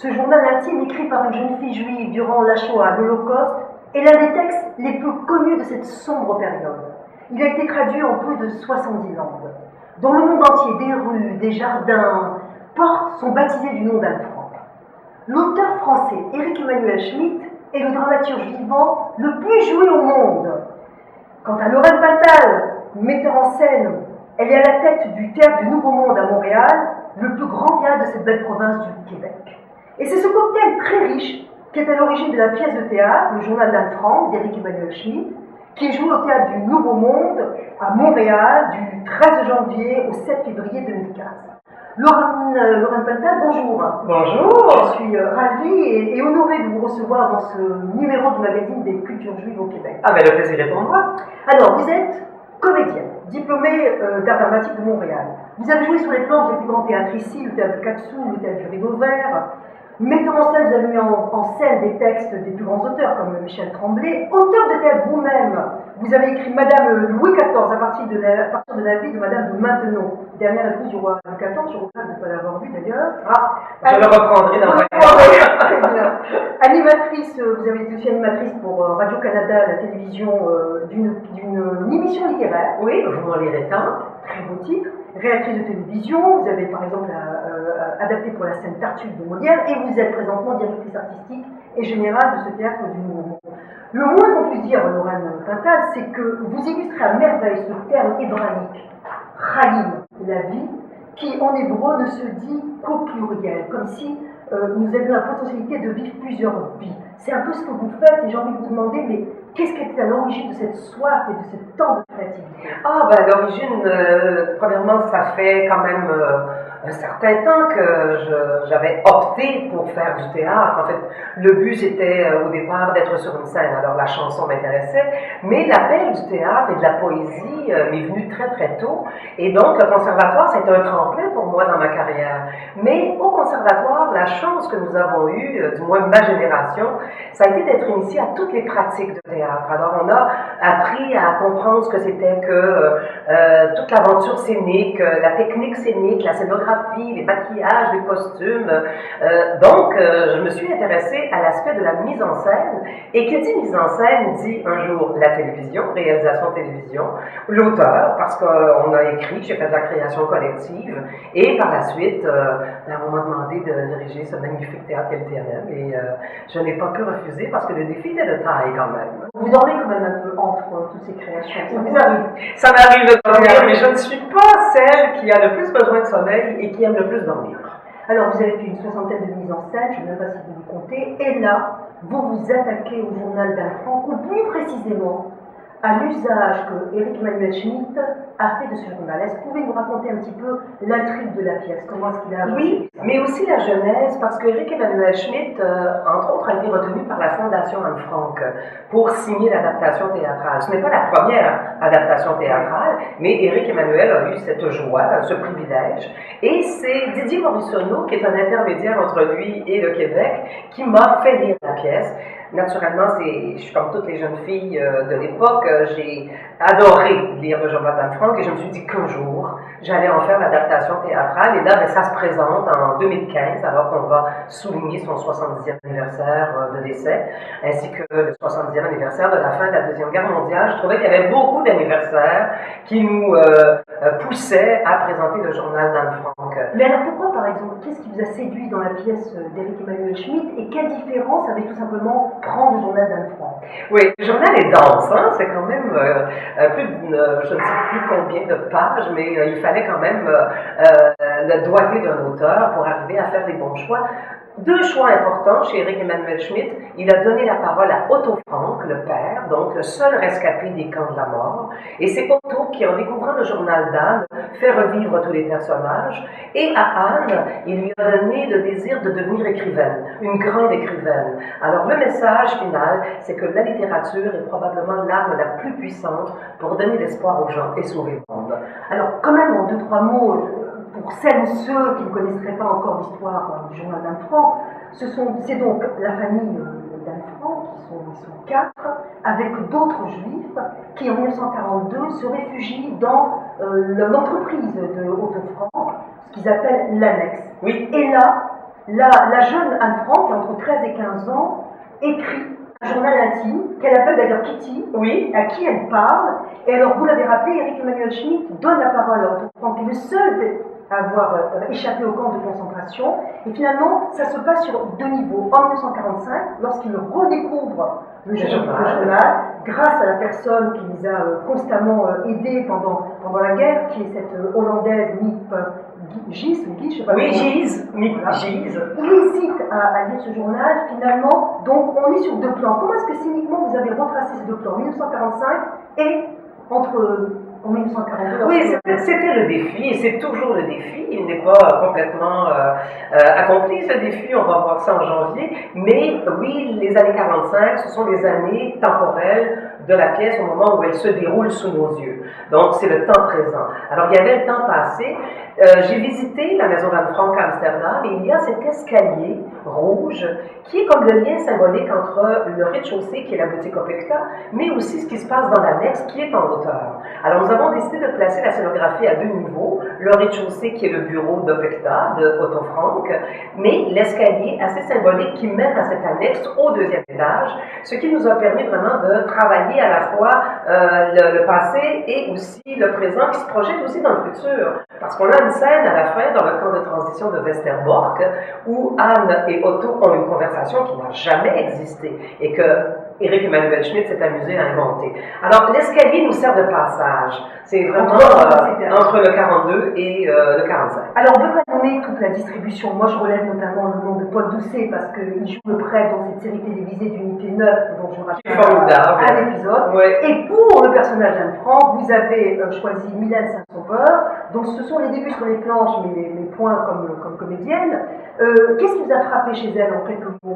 Ce journal intime écrit par une jeune fille juive durant la Shoah, l'Holocauste, est l'un des textes les plus connus de cette sombre période. Il a été traduit en plus de 70 langues. Dans le monde entier, des rues, des jardins, portes sont baptisées du nom d'Anne Frank. L'auteur français Éric Emmanuel Schmitt est le dramaturge vivant le plus joué au monde. Quant à Lorraine Pintal, metteur en scène, elle est à la tête du Théâtre du Nouveau Monde à Montréal, le plus grand théâtre de cette belle province du Québec. Et c'est ce cocktail très riche qui est à l'origine de la pièce de théâtre, le journal d'Anne Frank, d'Éric Emmanuel Schmitt, qui est joué au Théâtre du Nouveau Monde à Montréal du 13 janvier au 7 février 2015. Lorraine Pintal, bonjour. Bonjour. Je suis ravie et honorée de vous recevoir dans ce numéro du magazine des cultures juives au Québec. Ah ben le plaisir est pour moi. Alors, vous êtes comédienne, diplômée d'art dramatique de Montréal. Vous avez joué sur les planches des plus grands théâtres ici, le théâtre de Caxou, le théâtre du Rideau Vert. Metteur en scène, vous avez mis en scène des textes des plus grands auteurs comme Michel Tremblay. Auteur de théâtre vous-même, vous avez écrit Madame Louis XIV à partir de la vie de Madame de Maintenon, dernière épouse du roi Louis XIV. Je regrette de ne pas l'avoir vu d'ailleurs. Je le reprendrai dans ma Très bien. Animatrice, vous avez été aussi animatrice pour Radio-Canada, la télévision, d'une émission littéraire. Oui, vous m'en lirez tant. Très beau titre. Réactrice de télévision, vous avez par exemple adapté pour la scène Tartuffe de Molière et vous êtes présentement directrice artistique et générale de ce théâtre du Nouveau Monde. Le moins qu'on puisse dire, Lorraine Pintal, c'est que vous illustrez à merveille ce terme hébraïque, Chaim, la vie, qui en hébreu ne se dit qu'au pluriel, comme si nous avions la potentialité de vivre plusieurs vies. C'est un peu ce que vous faites et j'ai envie de vous demander, mais qu'est-ce qui était à l'origine de cette soif et de ce temps de créativité? Ah ben l'origine, premièrement, ça fait quand même un certain temps que j'avais opté pour faire du théâtre. En fait, le but c'était au départ d'être sur une scène. Alors la chanson m'intéressait, mais l'appel du théâtre et de la poésie m'est venu très très tôt. Et donc le conservatoire, c'était un tremplin pour moi dans ma carrière. Mais au conservatoire, la chance que nous avons eue, du moins ma génération, ça a été d'être initié à toutes les pratiques de théâtre. Alors on a appris à comprendre ce que c'était que toute l'aventure scénique, la technique scénique, la scénographie, les maquillages, les costumes. Donc je me suis intéressée à l'aspect de la mise en scène. Et qui dit mise en scène dit un jour la télévision, réalisation télévision, l'auteur, parce qu'on a écrit, j'ai fait de la création collective, et par la suite, on m'a demandé de diriger ce magnifique théâtre LTNM, et je n'ai pas pu refuser parce que le défi était de taille quand même. Vous dormez quand même un peu entre toutes ces créations. Ça vous arrive? Ça m'arrive de dormir, mais je ne suis pas celle qui a le plus besoin de sommeil et qui aime le plus dormir. Alors, vous avez fait une soixantaine de mises en scène, je ne sais même pas si vous vous comptez, et là, vous vous attaquez au journal d'Anne Frank, ou plus précisément à l'usage que Éric Emmanuel Schmitt a fait de ce journal. Est-ce que vous pouvez nous raconter un petit peu l'intrigue de la pièce? Comment est-ce qu'il a joué? Oui, mais aussi la genèse, parce qu'Éric Emmanuel Schmitt, entre autres, a été retenu par la Fondation Anne Frank pour signer l'adaptation théâtrale. Ce n'est pas la première adaptation théâtrale, mais Éric Emmanuel a eu cette joie, ce privilège. Et c'est Didier Morissonneau, qui est un intermédiaire entre lui et le Québec, qui m'a fait lire la pièce. Naturellement, je suis comme toutes les jeunes filles de l'époque, j'ai adoré lire le journal d'Anne Frank et je me suis dit qu'un jour, j'allais en faire l'adaptation théâtrale. Et là, ça se présente en 2015, alors qu'on va souligner son 70e anniversaire de décès, ainsi que le 70e anniversaire de la fin de la Deuxième Guerre mondiale. Je trouvais qu'il y avait beaucoup d'anniversaires qui nous poussaient à présenter le journal d'Anne Frank. Mais alors pourquoi, par exemple, qu'est-ce qui vous a séduit dans la pièce d'Éric Emmanuel Schmitt et quelle différence avec tout simplement prendre le journal d'Anne Frank? Oui, le journal est dense, hein? C'est quand même plus je ne sais plus combien de pages, mais il fallait quand même le doigté d'un auteur pour arriver à faire des bons choix. Deux choix importants chez Éric Emmanuel Schmitt. Il a donné la parole à Otto Frank, le père, donc le seul rescapé des camps de la mort. Et c'est Otto qui, en découvrant le journal d'Anne, fait revivre tous les personnages. Et à Anne, il lui a donné le désir de devenir écrivaine, une grande écrivaine. Alors le message final, c'est que la littérature est probablement l'arme la plus puissante pour donner l'espoir aux gens et sauver le monde. Alors quand même, en deux, trois mots, pour celles ou ceux qui ne connaisseraient pas encore l'histoire du journal d'Anne Frank, c'est donc la famille d'Anne Frank, ils sont quatre, avec d'autres juifs qui en 1942 se réfugient dans l'entreprise de Otto Frank, ce qu'ils appellent l'annexe. Oui. Et là, la jeune Anne Frank, qui a entre 13 et 15 ans, écrit un journal intime, qu'elle appelle d'ailleurs Kitty, Oui. à qui elle parle. Et alors, vous l'avez rappelé, Éric Emmanuel Schmitt donne la parole à Otto Frank, qui est le seul à avoir échappé au camp de concentration. Et finalement, ça se passe sur deux niveaux. En 1945, lorsqu'il redécouvre le journal, grâce à la personne qui les a constamment aidés pendant la guerre, qui est cette Hollandaise Miep Gis, je sais pas Oui, comment. Gise, Voilà. Gise. Il hésite à lire ce journal, finalement, donc on est sur deux plans. Comment est-ce que cyniquement vous avez retracé ces deux plans, 1945 et en 1942? Oui, c'était le défi, et c'est toujours le défi. Il n'est pas complètement accompli, ce défi, on va voir ça en janvier. Mais oui, les années 45, ce sont les années temporelles de la pièce au moment où elle se déroule sous nos yeux. Donc, c'est le temps présent. Alors, il y avait le temps passé. J'ai visité la maison d'Anne Frank à Amsterdam, et il y a cet escalier rouge qui est comme le lien symbolique entre le rez-de-chaussée, qui est la boutique Opekta, mais aussi ce qui se passe dans l'annexe, qui est en hauteur. Alors, nous avons décidé de placer la scénographie à deux niveaux. Le rez-de-chaussée, qui est le bureau d'Opekta, de Otto Frank, mais l'escalier assez symbolique qui mène à cette annexe au deuxième étage, ce qui nous a permis vraiment de travailler à la fois le passé et aussi le présent, qui se projette aussi dans le futur. Parce qu'on a une scène à la fin, dans le camp de transition de Westerbork, où Anne et Otto ont une conversation qui n'a jamais existé et que Éric Emmanuel Schmitt s'est amusé à inventer. Alors, l'escalier nous sert de passage. C'est vraiment entre le 42 et le 45. Alors, on ne peut pas nommer toute la distribution. Moi, je relève notamment le nom de Paul Doucet, parce qu'il joue le prêtre dans cette série télévisée d'unité 9, dont je rappelle un épisode. Ouais. Et pour le personnage d'Anne Frank, vous avez choisi Mylène Saint-Sauveur. Donc, ce sont les débuts sur les planches, mais les points comme comédienne. Qu'est-ce qui vous a frappé chez elle, en quelques mots?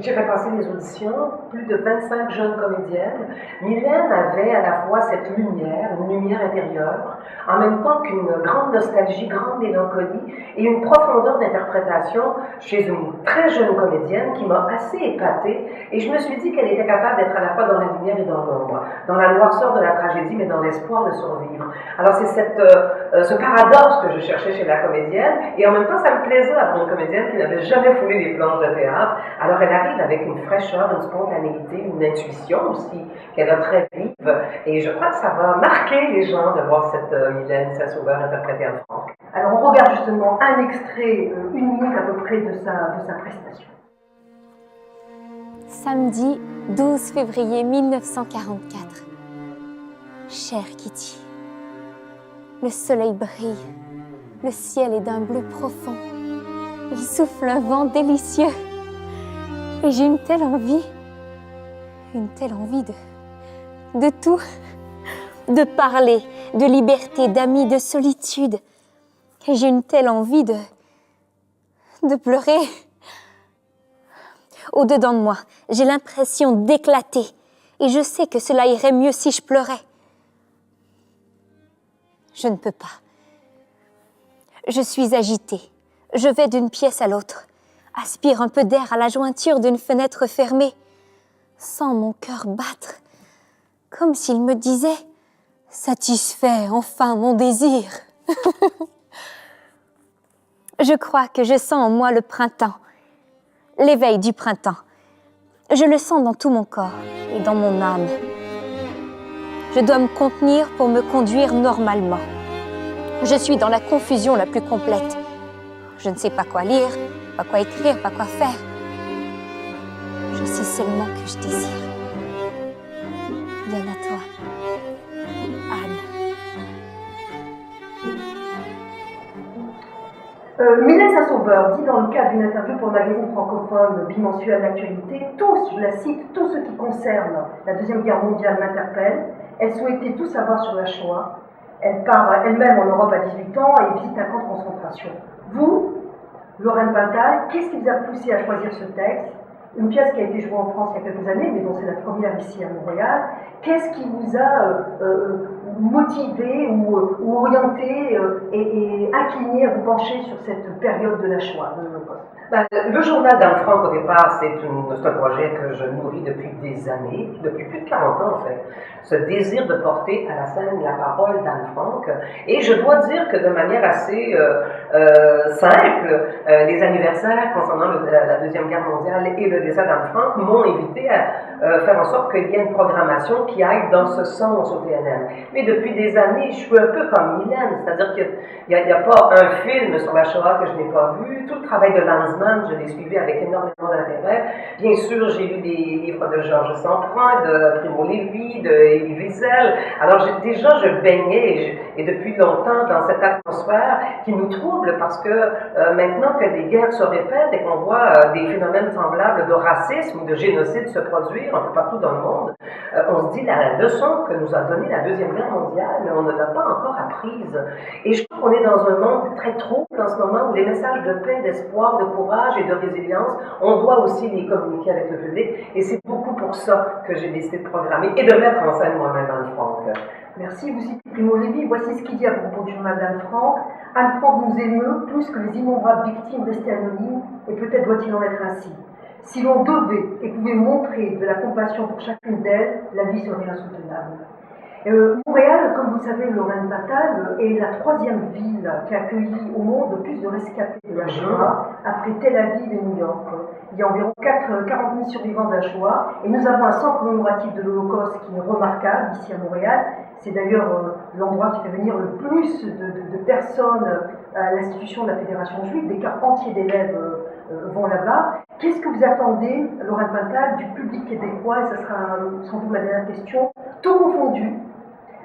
J'ai fait passer des auditions, plus de 25 jeunes comédiennes. Mylène avait à la fois cette lumière, une lumière intérieure, en même temps qu'une grande nostalgie, grande mélancolie et une profondeur d'interprétation chez une très jeune comédienne qui m'a assez épatée. Et je me suis dit qu'elle était capable d'être à la fois dans la lumière et dans l'ombre, dans la noirceur de la tragédie, mais dans l'espoir de survivre. Alors c'est ce paradoxe que je cherchais chez la comédienne, et en même temps ça me plaisait d'avoir une comédienne qui n'avait jamais foulé les planches de théâtre. Alors elle arrive avec une fraîcheur, une spontanéité, une intuition aussi, qu'elle a très vive, et je crois que ça va marquer les gens de voir cette Mylène Saint-Sauveur interprétée Anne Frank. Alors on regarde justement un extrait, une minute à peu près de sa prestation. Samedi 12 février 1944. Chère Kitty, le soleil brille, le ciel est d'un bleu profond, il souffle un vent délicieux, et j'ai une telle envie de tout, de parler, de liberté, d'amis, de solitude, et j'ai une telle envie de pleurer. Au-dedans de moi, j'ai l'impression d'éclater, et je sais que cela irait mieux si je pleurais. Je ne peux pas. Je suis agitée. Je vais d'une pièce à l'autre, aspire un peu d'air à la jointure d'une fenêtre fermée, sens mon cœur battre, comme s'il me disait « Satisfais enfin mon désir ». Je crois que je sens en moi le printemps, l'éveil du printemps. Je le sens dans tout mon corps et dans mon âme. Je dois me contenir pour me conduire normalement. Je suis dans la confusion la plus complète. Je ne sais pas quoi lire, pas quoi écrire, pas quoi faire. Je sais seulement que je désire. Bien à toi, Anne. Mylène Saint-Sauveur dit dans le cadre d'une interview pour le magazine francophone bimensuel d'actualité, tous, je la cite, tout ce qui concerne la Deuxième Guerre mondiale m'interpelle. Elle souhaitait tout savoir sur la Shoah. Elle part elle-même en Europe à 18 ans et visite un camp de concentration. Vous, Lorraine Pintal, qu'est-ce qui vous a poussé à choisir ce texte? Une pièce qui a été jouée en France il y a quelques années, mais dont c'est la première ici à Montréal. Qu'est-ce qui vous a motivé ou orienté et incliné à vous pencher sur cette période de la Shoah, de l'Holocauste? Ben, le journal d'Anne Frank, au départ, c'est un projet que je nourris depuis des années, depuis plus de 40 ans en fait. Ce désir de porter à la scène la parole d'Anne Frank. Et je dois dire que de manière assez simple, les anniversaires concernant la Deuxième Guerre mondiale et le décès d'Anne Frank m'ont invité à faire en sorte qu'il y ait une programmation qui aille dans ce sens au TNM. Mais depuis des années, je suis un peu comme Mylène, c'est-à-dire qu'il n'y a pas un film sur la Shoah que je n'ai pas vu. Tout le travail de Lanzmann, je l'ai suivi avec énormément d'intérêt. Bien sûr, j'ai lu des livres de Georges Semprin, de Primo Levi, de Elie Wiesel. Alors déjà, je baignais, et depuis longtemps, dans cette atmosphère qui nous trouble parce que maintenant que les guerres se répètent et qu'on voit des phénomènes semblables de racisme ou de génocide se produire un peu partout dans le monde, on se dit la leçon que nous a donnée la Deuxième Guerre mondiale, mais on ne l'a pas encore apprise. Et je trouve qu'on est dans un monde très trouble en ce moment où les messages de paix, d'espoir, de courage et de résilience, on doit aussi les communiquer avec le public. Et c'est beaucoup pour ça que j'ai décidé de programmer et de mettre en scène moi-même Anne Frank. Merci, vous citez Primo Levi. Voici ce qu'il dit à propos du journal d'Anne Frank. Anne Frank nous émeut plus que les innombrables victimes restées anonymes, et peut-être doit-il en être ainsi. Si l'on devait et pouvait montrer de la compassion pour chacune d'elles, la vie serait insoutenable. Montréal, comme vous le savez, Lorraine Fatal, est la troisième ville qui a accueilli au monde le plus de rescapés de la Shoah, après Tel Aviv et New York. Il y a environ 40 000 survivants de la Shoah, et nous avons un centre commémoratif de l'Holocauste qui est remarquable ici à Montréal. C'est d'ailleurs l'endroit qui fait venir le plus de personnes à l'institution de la Fédération juive. Des cas entiers d'élèves vont là-bas. Qu'est-ce que vous attendez, Lorraine Fatal, du public québécois? Et ce sera sans doute ma dernière question. Tout confondu,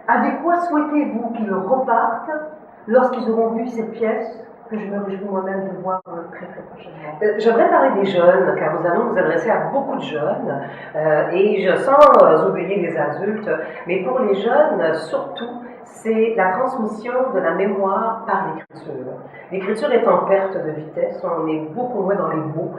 avec quoi souhaitez-vous qu'ils repartent lorsqu'ils auront vu cette pièce que je me réjouis moi-même de voir très très prochainement? J'aimerais parler des jeunes, car nous allons nous adresser à beaucoup de jeunes, et je sens oublier les adultes, mais pour les jeunes, surtout, c'est la transmission de la mémoire par l'écriture. L'écriture est en perte de vitesse, on est beaucoup moins dans les mots,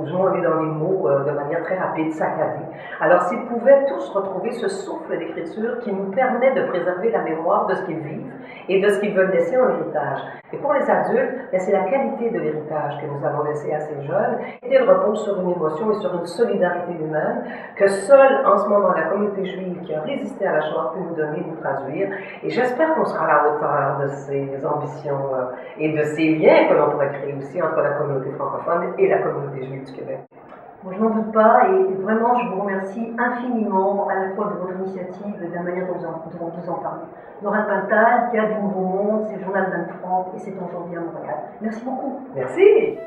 du moins on est dans les mots de manière très rapide, saccadée. Alors s'ils pouvaient tous retrouver ce souffle d'écriture qui nous permet de préserver la mémoire de ce qu'ils vivent et de ce qu'ils veulent laisser en héritage. Et pour les adultes, c'est la qualité de l'héritage que nous avons laissé à ces jeunes, et elle repose sur une émotion et sur une solidarité humaine que seule en ce moment la communauté juive qui a résisté à la Shoah peut nous donner, nous traduire. Et j'espère qu'on sera à la hauteur de ces ambitions et de ces liens que l'on pourrait créer aussi entre la communauté francophone et la communauté juive du Québec. Bon, je n'en doute pas, et vraiment je vous remercie infiniment à la fois de votre initiative et de la manière dont vous en parlez. Lorraine Fatal, Théâtre du Nouveau Monde, c'est le journal d'Anne Frank et c'est en janvier à Montréal. Merci beaucoup. Merci.